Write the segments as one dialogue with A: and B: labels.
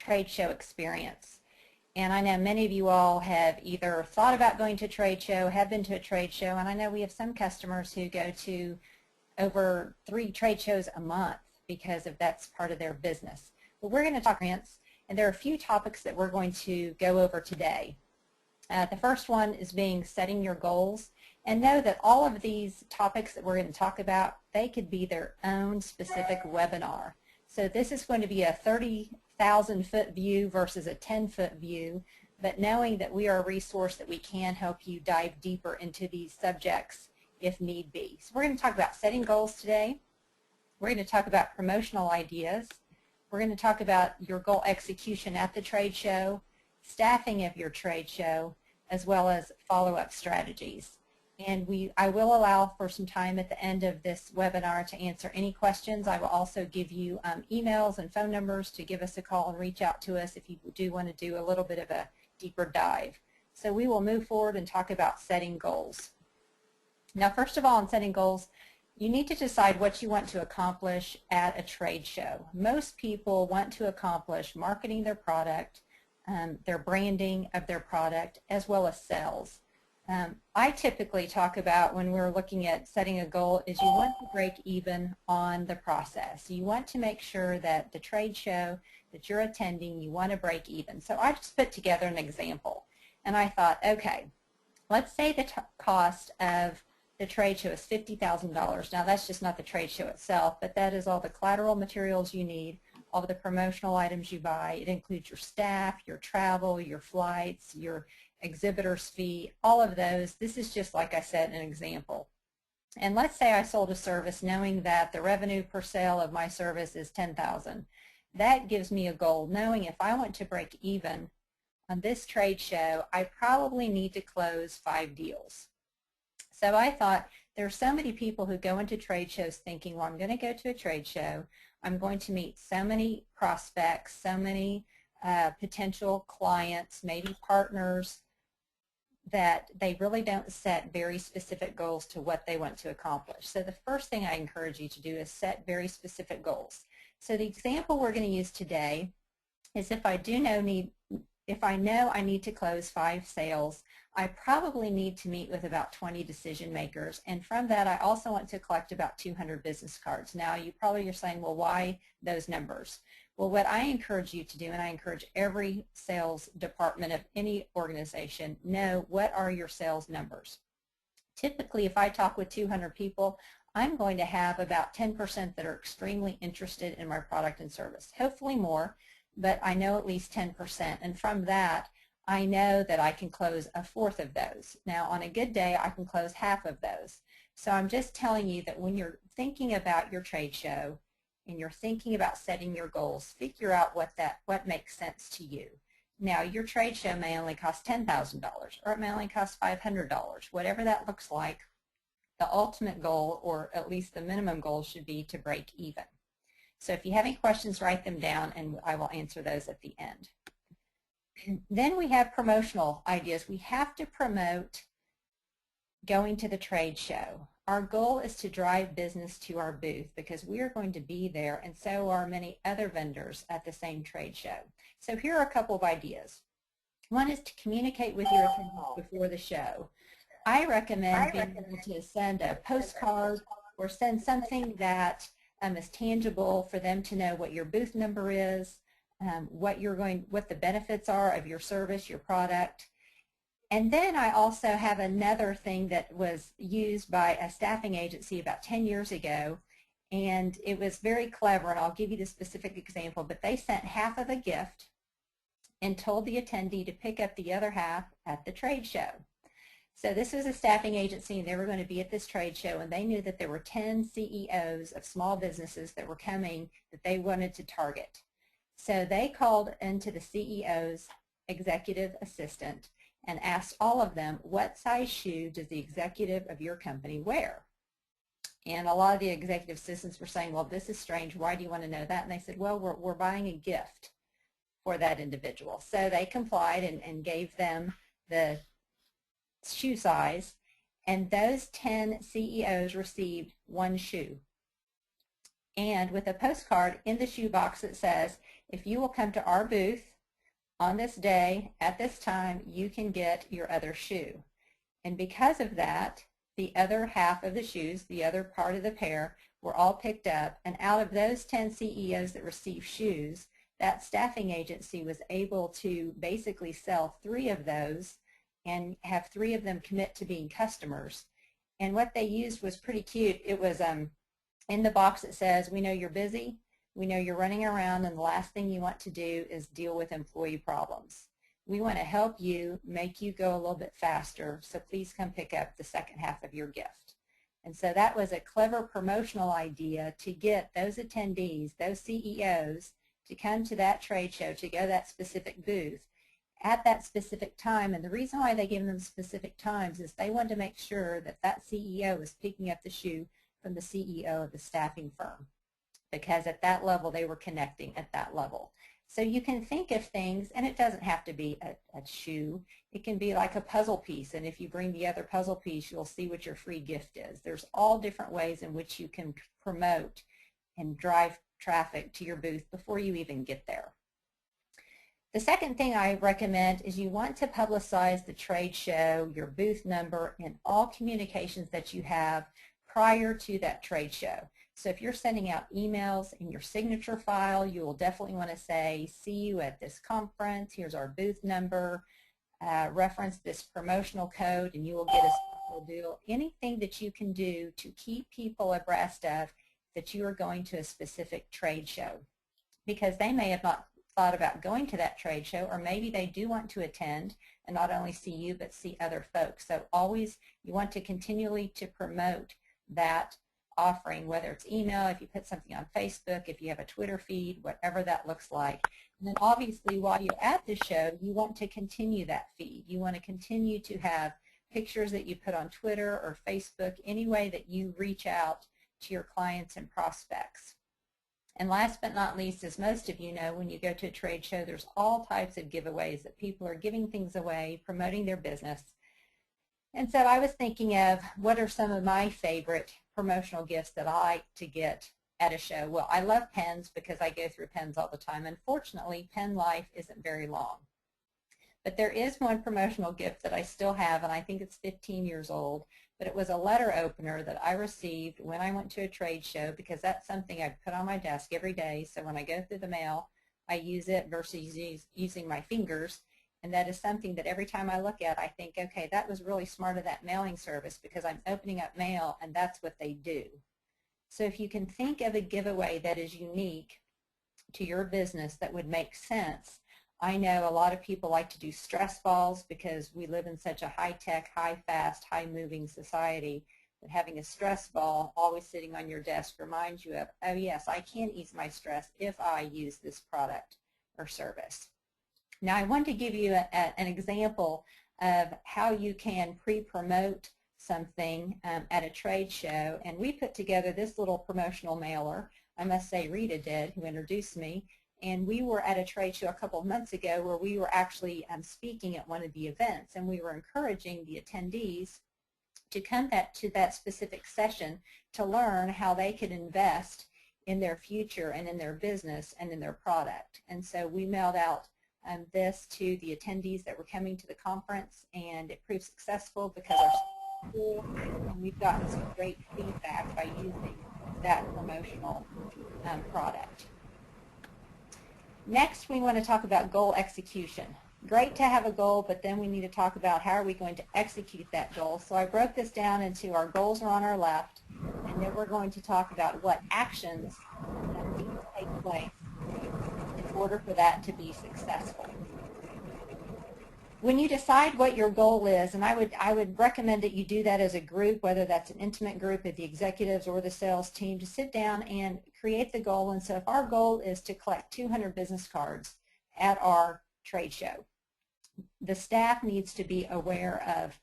A: trade show experience. And I know many of you all have either thought about going to a trade show, have been to a trade show, and I know we have some customers who go to over 3 trade shows a month because that's part of their business. But we're going to talk grants, and there are a few topics that we're going to go over today. The first one is setting your goals, and know that all of these topics that we're going to talk about, they could be their own specific webinar. So this is going to be a 30,000-foot view versus a 10-foot view, but knowing that we are a resource that we can help you dive deeper into these subjects if need be. So we're going to talk about setting goals today. We're going to talk about promotional ideas. We're going to talk about your goal execution at the trade show, staffing of your trade show, as well as follow-up strategies. And I will allow for some time at the end of this webinar to answer any questions. I will also give you emails and phone numbers to give us a call and reach out to us if you do want to do a little bit of a deeper dive. So we will move forward and talk about setting goals. Now, first of all, in setting goals, you need to decide what you want to accomplish at a trade show. Most people want to accomplish marketing their product, their branding of their product, as well as sales. I typically talk about when we're looking at setting a goal is you want to break even on the process. You want to make sure that the trade show that you're attending, you want to break even. So I just put together an example, and I thought, okay, let's say the cost of the trade show is $50,000. Now that's just not the trade show itself, but that is all the collateral materials you need, all of the promotional items you buy. It includes your staff, your travel, your flights, your exhibitor's fee, all of those. This is just, like I said, an example. And let's say I sold a service knowing that the revenue per sale of my service is $10,000. That gives me a goal, knowing if I want to break even on this trade show, I probably need to close 5 deals. So I thought there are so many people who go into trade shows thinking, well, I'm going to go to a trade show, I'm going to meet so many prospects, so many potential clients, maybe partners, that they really don't set very specific goals to what they want to accomplish. So the first thing I encourage you to do is set very specific goals. So the example we're going to use today is if I know I need to close 5 sales, I probably need to meet with about 20 decision makers, and from that I also want to collect about 200 business cards. Now you probably are saying, well, why those numbers? Well, what I encourage you to do, and I encourage every sales department of any organization, know what are your sales numbers. Typically, if I talk with 200 people, I'm going to have about 10% that are extremely interested in my product and service. Hopefully more, but I know at least 10%. And from that, I know that I can close 1/4 of those. Now, on a good day, I can close 1/2 of those. So I'm just telling you that when you're thinking about your trade show, and you're thinking about setting your goals, figure out what makes sense to you. Now, your trade show may only cost $10,000, or it may only cost $500. Whatever that looks like, the ultimate goal, or at least the minimum goal, should be to break even. So if you have any questions, write them down, and I will answer those at the end. Then we have promotional ideas. We have to promote going to the trade show. Our goal is to drive business to our booth because we are going to be there, and so are many other vendors at the same trade show. So here are a couple of ideas. One is to communicate with your attendees before the show. I recommend being able to send a postcard or send something that is tangible for them to know what your booth number is, what the benefits are of your service, your product. And then I also have another thing that was used by a staffing agency about 10 years ago, and it was very clever, and I'll give you the specific example, but they sent 1/2 of a gift and told the attendee to pick up the other 1/2 at the trade show. So this was a staffing agency, and they were going to be at this trade show, and they knew that there were 10 CEOs of small businesses that were coming that they wanted to target. So they called into the CEO's executive assistant and asked all of them, what size shoe does the executive of your company wear? And a lot of the executive assistants were saying, well, this is strange. Why do you want to know that? And they said, well, we're buying a gift for that individual. So they complied and gave them the shoe size, and those 10 CEOs received 1 shoe. And with a postcard in the shoe box that says, if you will come to our booth on this day at this time, you can get your other shoe. And because of that, the other half of the shoes, the other part of the pair, were all picked up. And out of those 10 CEOs that received shoes, that staffing agency was able to basically sell 3 of those and have 3 of them commit to being customers. And what they used was pretty cute. It was in the box it says, we know you're busy, we know you're running around, and the last thing you want to do is deal with employee problems. We want to help you, make you go a little bit faster, so please come pick up the second half of your gift. And so that was a clever promotional idea to get those attendees, those CEOs, to come to that trade show, to go to that specific booth at that specific time. And the reason why they gave them specific times is they wanted to make sure that that CEO was picking up the shoe from the CEO of the staffing firm, because at that level they were connecting at that level. So you can think of things, and it doesn't have to be a shoe. It can be like a puzzle piece, and if you bring the other puzzle piece, you'll see what your free gift is. There's all different ways in which you can promote and drive traffic to your booth before you even get there. The second thing I recommend is you want to publicize the trade show, your booth number, in all communications that you have prior to that trade show. So if you're sending out emails in your signature file, you will definitely want to say, see you at this conference, here's our booth number, reference this promotional code, and you will get a special deal. Anything that you can do to keep people abreast of that you are going to a specific trade show, because they may have not thought about going to that trade show, or maybe they do want to attend and not only see you but see other folks. So always you want to continually to promote that offering, whether it's email, if you put something on Facebook, if you have a Twitter feed, whatever that looks like. And then obviously while you're at the show, you want to continue that feed. You want to continue to have pictures that you put on Twitter or Facebook, any way that you reach out to your clients and prospects. And last but not least, as most of you know, when you go to a trade show, there's all types of giveaways that people are giving things away, promoting their business. And so I was thinking of what are some of my favorite promotional gifts that I like to get at a show. Well, I love pens because I go through pens all the time. Unfortunately, pen life isn't very long. But there is one promotional gift that I still have, and I think it's 15 years old, but it was a letter opener that I received when I went to a trade show, because that's something I put on my desk every day. So when I go through the mail, I use it versus using my fingers. And that is something that every time I look at, I think, okay, that was really smart of that mailing service, because I'm opening up mail and that's what they do. So if you can think of a giveaway that is unique to your business that would make sense. I know a lot of people like to do stress balls because we live in such a high-tech, high-fast, high-moving society that having a stress ball always sitting on your desk reminds you of, oh yes, I can ease my stress if I use this product or service. Now I want to give you an example of how you can pre-promote something at a trade show, and we put together this little promotional mailer. I must say Rita did, who introduced me, and we were at a trade show a couple of months ago where we were actually speaking at one of the events, and we were encouraging the attendees to come to that specific session to learn how they could invest in their future and in their business and in their product. And so we mailed out this to the attendees that were coming to the conference, and it proved successful because our school, and we've gotten some great feedback by using that promotional product. Next, we want to talk about goal execution. Great to have a goal, but then we need to talk about how are we going to execute that goal. So I broke this down into our goals are on our left, and then we're going to talk about what actions need to take place in order for that to be successful. When you decide what your goal is, and I would recommend that you do that as a group, whether that's an intimate group of the executives or the sales team, to sit down and create the goal. And so if our goal is to collect 200 business cards at our trade show, the staff needs to be aware of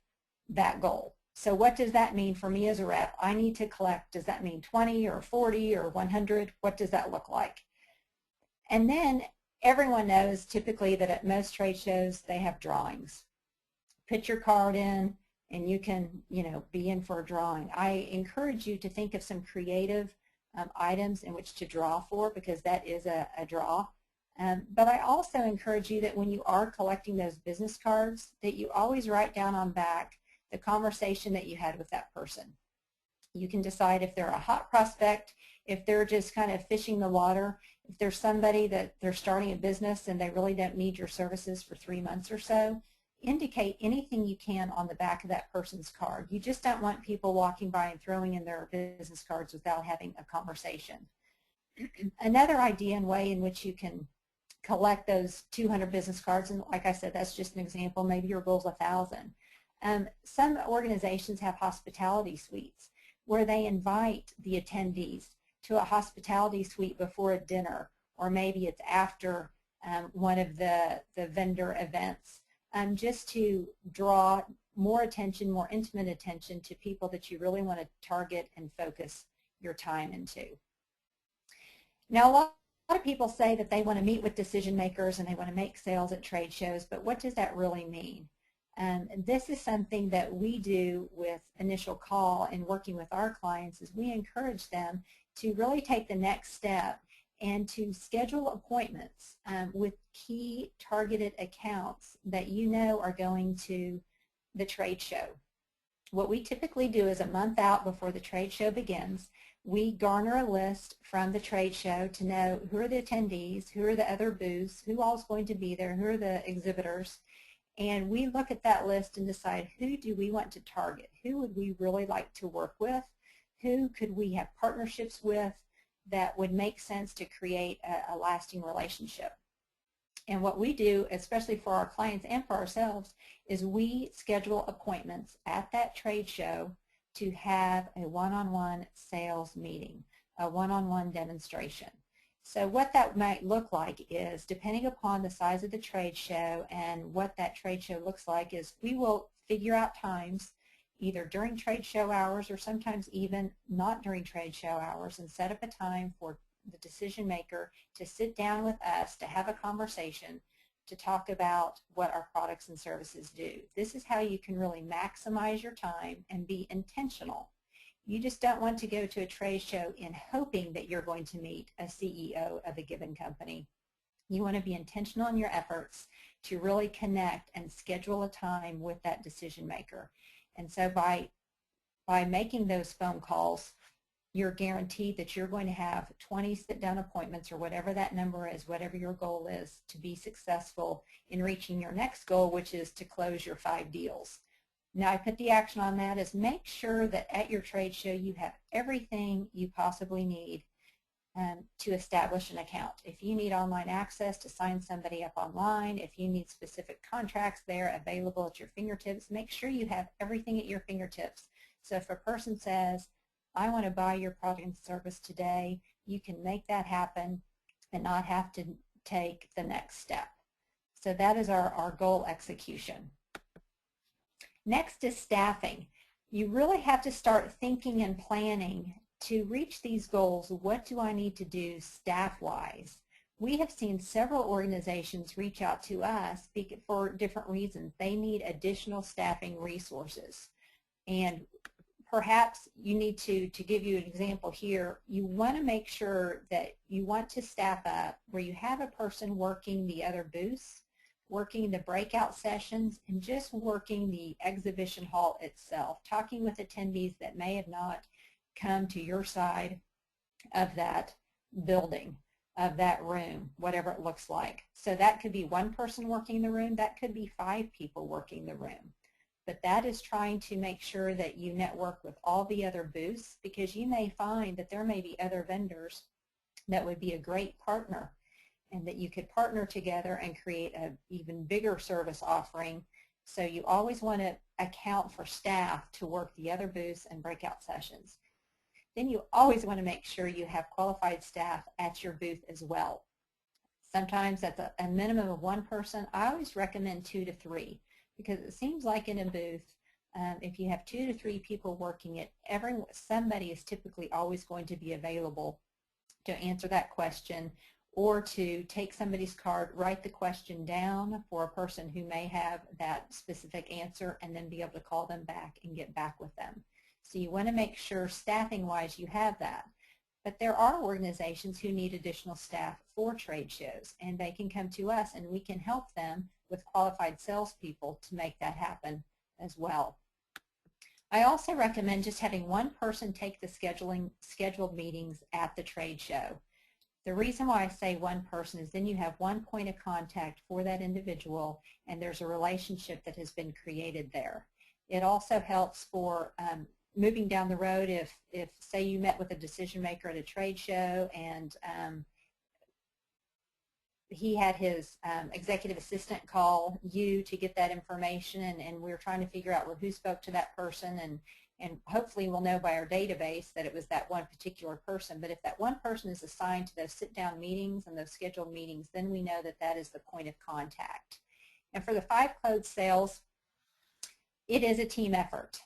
A: that goal. So what does that mean for me as a rep? I need to collect, does that mean 20 or 40 or 100? What does that look like? And then everyone knows typically that at most trade shows they have drawings. Put your card in and you can, be in for a drawing. I encourage you to think of some creative items in which to draw for, because that is a draw. But I also encourage you that when you are collecting those business cards, that you always write down on back the conversation that you had with that person. You can decide if they're a hot prospect, if they're just kind of fishing the water, if there's somebody that they're starting a business and they really don't need your services for 3 months or so. Indicate anything you can on the back of that person's card. You just don't want people walking by and throwing in their business cards without having a conversation. Another idea and way in which you can collect those 200 business cards, and like I said, that's just an example, maybe your goal is 1,000. Some organizations have hospitality suites where they invite the attendees to a hospitality suite before a dinner, or maybe it's after one of the vendor events, just to draw more attention, more intimate attention to people that you really want to target and focus your time into. Now, a lot of people say that they want to meet with decision makers and they want to make sales at trade shows, but what does that really mean? This is something that we do with Initial Call and working with our clients, is we encourage them to really take the next step and to schedule appointments with key targeted accounts that you know are going to the trade show. What we typically do is a month out before the trade show begins, we garner a list from the trade show to know who are the attendees, who are the other booths, who all is going to be there, who are the exhibitors, and we look at that list and decide who do we want to target, who would we really like to work with, who could we have partnerships with that would make sense to create a lasting relationship. And what we do, especially for our clients and for ourselves, is we schedule appointments at that trade show to have a one-on-one sales meeting, a one-on-one demonstration. So what that might look like is, depending upon the size of the trade show and what that trade show looks like, is we will figure out times either during trade show hours or sometimes even not during trade show hours, and set up a time for the decision maker to sit down with us to have a conversation to talk about what our products and services do. This is how you can really maximize your time and be intentional. You just don't want to go to a trade show in hoping that you're going to meet a CEO of a given company. You want to be intentional in your efforts to really connect and schedule a time with that decision maker. And so by making those phone calls, you're guaranteed that you're going to have 20 sit-down appointments, or whatever that number is, whatever your goal is, to be successful in reaching your next goal, which is to close your 5 deals. Now, I put the action on that is make sure that at your trade show you have everything you possibly need to establish an account. If you need online access to sign somebody up online, if you need specific contracts there available at your fingertips, make sure you have everything at your fingertips. So if a person says, I want to buy your product and service today, you can make that happen and not have to take the next step. So that is our goal execution. Next is staffing. You really have to start thinking and planning to reach these goals. What do I need to do staff-wise? We have seen several organizations reach out to us for different reasons. They need additional staffing resources. And perhaps you need to give you an example here, you want to make sure that you want to staff up where you have a person working the other booths, working the breakout sessions, and just working the exhibition hall itself, talking with attendees that may have not come to your side of that building, of that room, whatever it looks like. So that could be one person working the room, that could be 5 people working the room. But that is trying to make sure that you network with all the other booths, because you may find that there may be other vendors that would be a great partner, and that you could partner together and create an even bigger service offering. So you always want to account for staff to work the other booths and breakout sessions. Then you always want to make sure you have qualified staff at your booth as well. Sometimes that's a minimum of 1 person. I always recommend 2 to 3, because it seems like in a booth, if you have 2 to 3 people working it, somebody is typically always going to be available to answer that question, or to take somebody's card, write the question down for a person who may have that specific answer, and then be able to call them back and get back with them. So you want to make sure staffing-wise you have that. But there are organizations who need additional staff for trade shows, and they can come to us and we can help them with qualified salespeople to make that happen as well. I also recommend just having one person take the scheduled meetings at the trade show. The reason why I say one person is then you have one point of contact for that individual, and there's a relationship that has been created there. It also helps for moving down the road if say you met with a decision maker at a trade show and he had his executive assistant call you to get that information, and we're trying to figure out, well, who spoke to that person, and hopefully we'll know by our database that it was that one particular person. But if that one person is assigned to those sit-down meetings and those scheduled meetings, then we know that that is the point of contact. And for the 5-close sales, it is a team effort.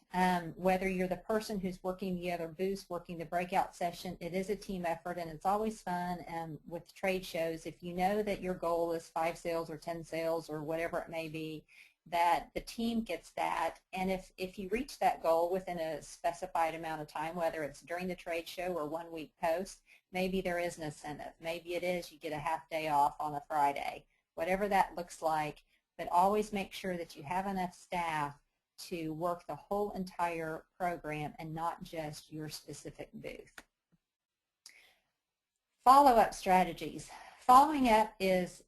A: Whether you're the person who's working the other booth, working the breakout session, it is a team effort, and it's always fun with trade shows. If you know that your goal is 5 sales or 10 sales or whatever it may be, that the team gets that, and if you reach that goal within a specified amount of time, whether it's during the trade show or 1 week post, maybe there is an incentive. Maybe it is you get a half day off on a Friday, whatever that looks like, but always make sure that you have enough staff to work the whole entire program and not just your specific booth. Follow-up strategies. Following up is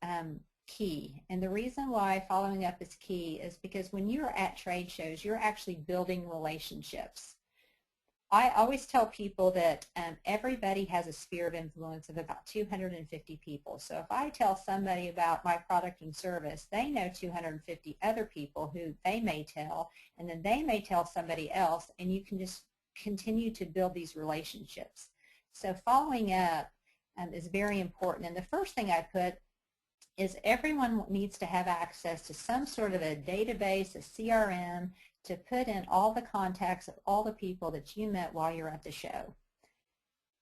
A: key, and the reason why following up is key is because when you're at trade shows, you're actually building relationships. I always tell people that everybody has a sphere of influence of about 250 people. So if I tell somebody about my product and service, they know 250 other people who they may tell, and then they may tell somebody else, and you can just continue to build these relationships. So following up is very important. And the first thing I put is everyone needs to have access to some sort of a database, a CRM, to put in all the contacts of all the people that you met while you're at the show.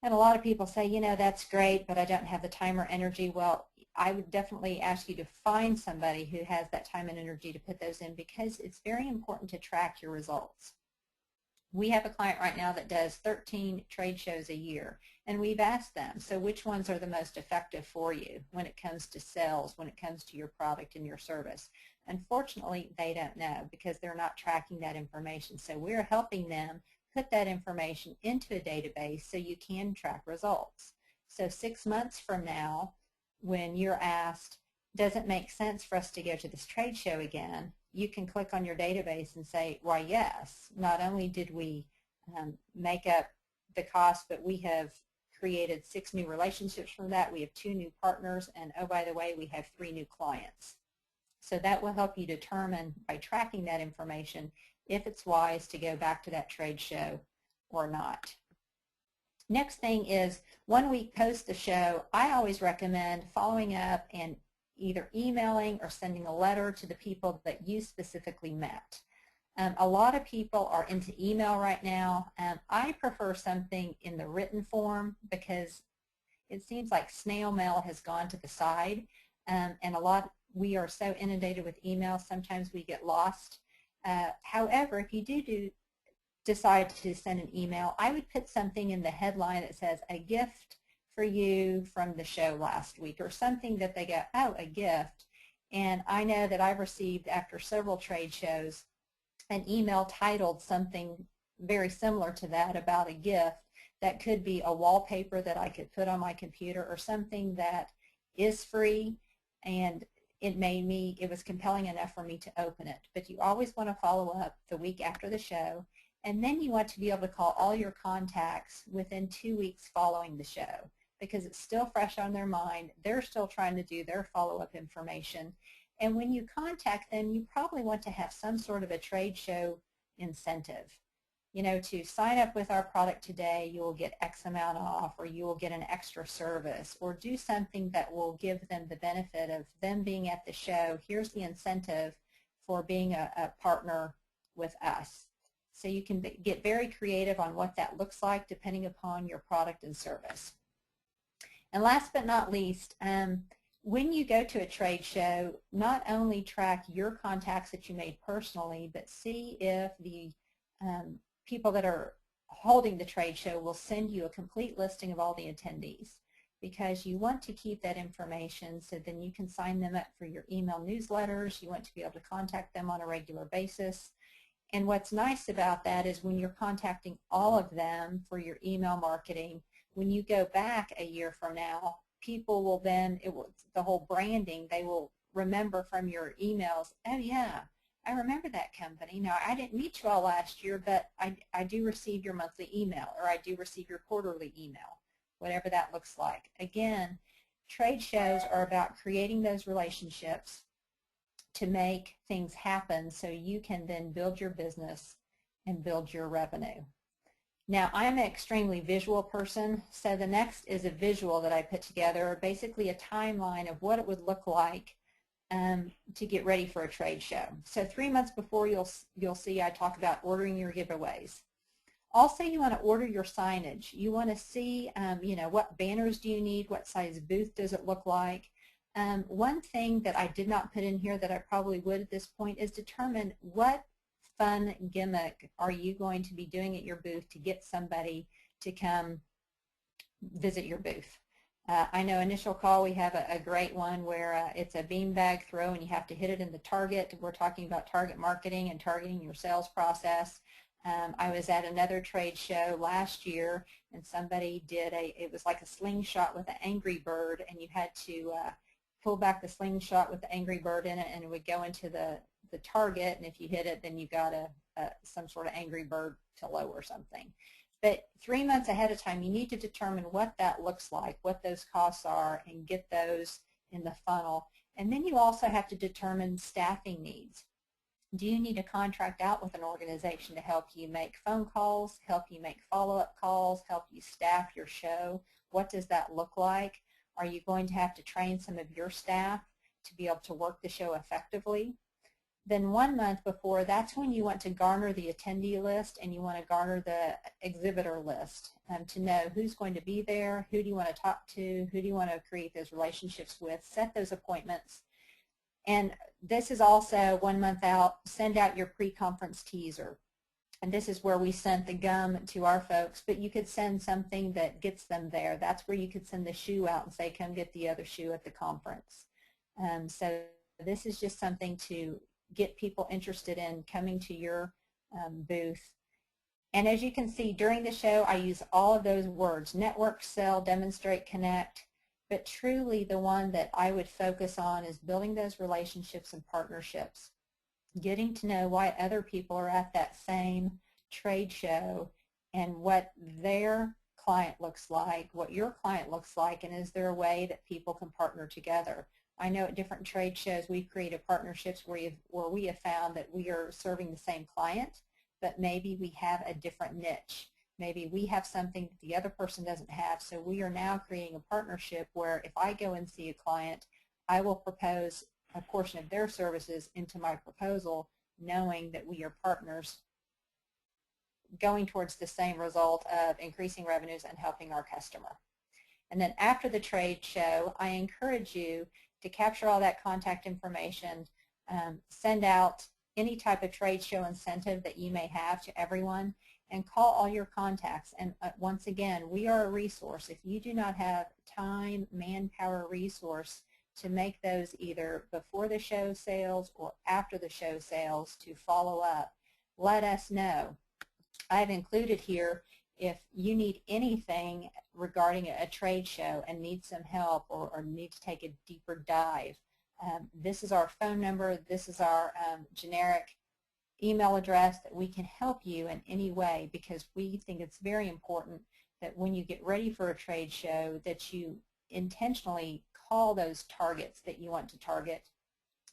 A: And a lot of people say, you know, that's great, but I don't have the time or energy. Well, I would definitely ask you to find somebody who has that time and energy to put those in, because it's very important to track your results. We have a client right now that does 13 trade shows a year, and we've asked them, so which ones are the most effective for you when it comes to sales, when it comes to your product and your service? Unfortunately, they don't know because they're not tracking that information. So we're helping them put that information into a database so you can track results. So 6 months from now, when you're asked, does it make sense for us to go to this trade show again, you can click on your database and say, why, yes. Not only did we make up the cost, but we have created 6 new relationships from that. We have 2 new partners, and oh, by the way, we have 3 new clients. So that will help you determine, by tracking that information, if it's wise to go back to that trade show or not. Next thing is 1 week post the show, I always recommend following up and either emailing or sending a letter to the people that you specifically met. A lot of people are into email right now. I prefer something in the written form because it seems like snail mail has gone to the side, and we are so inundated with emails, sometimes we get lost. However, if you decide to send an email, I would put something in the headline that says, a gift for you from the show last week, or something that they go, oh, a gift. And I know that I've received, after several trade shows, an email titled something very similar to that about a gift that could be a wallpaper that I could put on my computer, or something that is free, and it was compelling enough for me to open it. But you always want to follow up the week after the show, and then you want to be able to call all your contacts within 2 weeks following the show, because it's still fresh on their mind. They're still trying to do their follow-up information. And when you contact them, you probably want to have some sort of a trade show incentive. You know, to sign up with our product today, you will get X amount off, or you will get an extra service, or do something that will give them the benefit of them being at the show. Here's the incentive for being a partner with us. So you can get very creative on what that looks like depending upon your product and service. And last but not least, when you go to a trade show, not only track your contacts that you made personally, but see if the people that are holding the trade show will send you a complete listing of all the attendees, because you want to keep that information so then you can sign them up for your email newsletters. You want to be able to contact them on a regular basis. And what's nice about that is when you're contacting all of them for your email marketing, when you go back a year from now, people will then, the whole branding, they will remember from your emails, oh yeah, I remember that company. Now, I didn't meet you all last year, but I do receive your monthly email, or I do receive your quarterly email, whatever that looks like. Again, trade shows are about creating those relationships to make things happen so you can then build your business and build your revenue. Now, I'm an extremely visual person, so the next is a visual that I put together, basically a timeline of what it would look like to get ready for a trade show. So 3 months before, you'll see I talk about ordering your giveaways. Also, you want to order your signage. You want to see, you know, what banners do you need, what size booth does it look like. One thing that I did not put in here that I probably would at this point is determine what fun gimmick are you going to be doing at your booth to get somebody to come visit your booth. I know Initial Call, we have a great one where it's a beanbag throw and you have to hit it in the target. We're talking about target marketing and targeting your sales process. I was at another trade show last year and somebody did it was like a slingshot with an Angry Bird, and you had to pull back the slingshot with the Angry Bird in it and it would go into the target, and if you hit it then you got some sort of Angry Bird pillow or something. But 3 months ahead of time you need to determine what that looks like, what those costs are, and get those in the funnel. And then you also have to determine staffing needs. Do you need to contract out with an organization to help you make phone calls, help you make follow-up calls, help you staff your show? What does that look like? Are you going to have to train some of your staff to be able to work the show effectively? Then 1 month before, that's when you want to garner the attendee list and you want to garner the exhibitor list to know who's going to be there, who do you want to talk to, who do you want to create those relationships with, set those appointments. And this is also 1 month out, send out your pre-conference teaser. And this is where we sent the gum to our folks, but you could send something that gets them there. That's where you could send the shoe out and say, come get the other shoe at the conference. So this is just something to get people interested in coming to your booth. And as you can see, during the show, I use all of those words: network, sell, demonstrate, connect. But truly the one that I would focus on is building those relationships and partnerships, getting to know why other people are at that same trade show and what their client looks like, what your client looks like, and is there a way that people can partner together. I know at different trade shows we've created partnerships where we have found that we are serving the same client, but maybe we have a different niche. Maybe we have something that the other person doesn't have, so we are now creating a partnership where if I go and see a client, I will propose a portion of their services into my proposal, knowing that we are partners going towards the same result of increasing revenues and helping our customer. And then after the trade show, I encourage you to capture all that contact information, send out any type of trade show incentive that you may have to everyone, and call all your contacts. And once again, we are a resource. If you do not have time, manpower, resource to make those either before the show sales or after the show sales to follow up, let us know. I've included here, if you need anything regarding a trade show and need some help or need to take a deeper dive, this is our phone number, this is our generic email address that we can help you in any way, because we think it's very important that when you get ready for a trade show that you intentionally call those targets that you want to target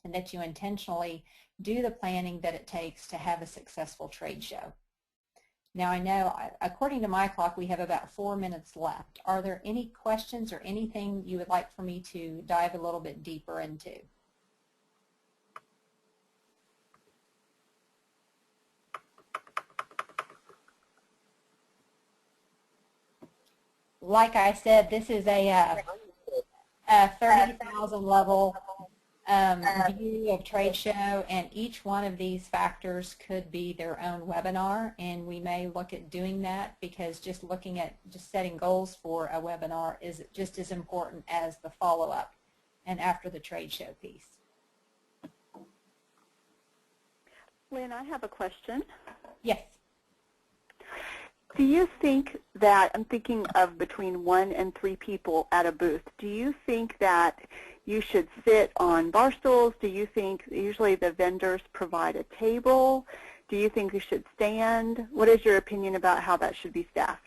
A: and that you intentionally do the planning that it takes to have a successful trade show. Now I know, according to my clock, we have about 4 minutes left. Are there any questions or anything you would like for me to dive a little bit deeper into? Like I said, this is a 30,000 level view of trade show, and each one of these factors could be their own webinar, and we may look at doing that because just looking at just setting goals for a webinar is just as important as the follow-up and after the trade show piece.
B: Lynn, I have a question.
A: Yes.
B: Do you think that, I'm thinking of between 1 and 3 people at a booth, do you think that you should sit on bar stools? Do you think usually the vendors provide a table? Do you think you should stand? What is your opinion about how that should be staffed?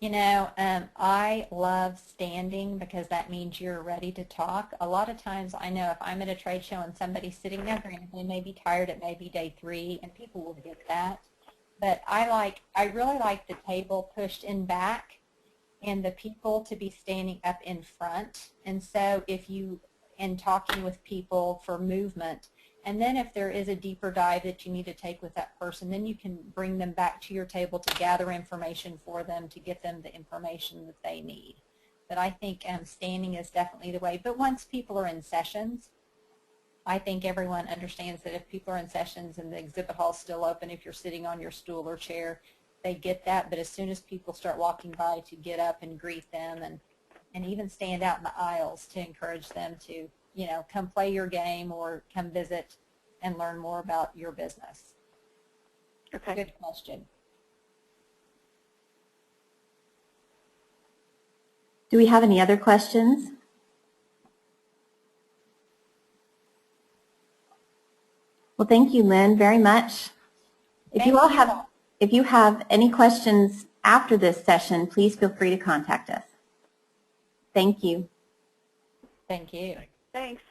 A: You know, I love standing because that means you're ready to talk. A lot of times I know if I'm at a trade show and somebody's sitting there, granted they may be tired, it may be day 3, and people will get that. But I really like the table pushed in back and the people to be standing up in front. And so if you, and talking with people for movement, and then if there is a deeper dive that you need to take with that person, then you can bring them back to your table to gather information for them, to get them the information that they need. But I think standing is definitely the way. But once people are in sessions, I think everyone understands that if people are in sessions and the exhibit hall is still open, if you're sitting on your stool or chair, they get that. But as soon as people start walking by, to get up and greet them, and even stand out in the aisles to encourage them to, you know, come play your game or come visit and learn more about your business.
B: Okay.
A: Good question.
C: Do we have any other questions? Well, thank you, Lynn, very much. If you have any questions after this session, please feel free to contact us. Thank you.
A: Thank you.
B: Thanks.